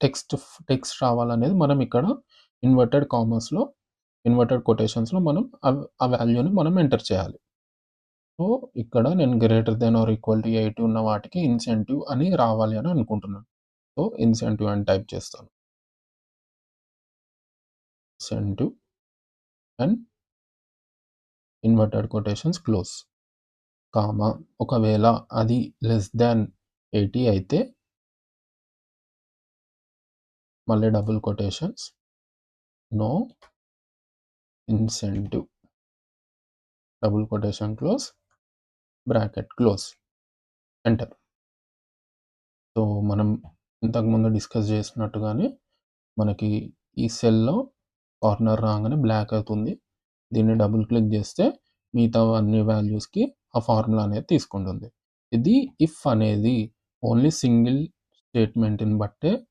Text రావాలనేది మనం ఇక్కడ inverted కామర్స్‌లో, ఇన్వర్టెడ్ కొటేషన్స్‌లో మనం ఆ వాల్యూని మనం ఎంటర్ చేయాలి. సో, ఇక్కడ నేను greater than or equal to 80 ఉన్న వాటికి ఇన్సెంటివ్ అని రావాలి అని అనుకుంటున్నాను. సో, ఇన్సెంటివ్ అని టైప్ చేస్తాను. Incentive and inverted quotations close. Comma ఒకవేళ అది లెస్ దాన్ 80 అయితే మళ్ళీ double quotations, no incentive, double quotation close, bracket close, enter. So, మనం ఇంతకుముందు డిస్కస్ చేసినట్టుగానే మనకి ఈ సెల్‌లో కార్నర్ రాగానే బ్లాక్ అవుతుంది. దీన్ని డబుల్ క్లిక్ చేస్తే మిగతా అన్ని వాల్యూస్‌కి ఆ ఫార్ములా అనేది తీసుకుంటుంది. ఇది ఇఫ్ అనేది ఓన్లీ సింగిల్ స్టేట్మెంట్‌ని బట్టే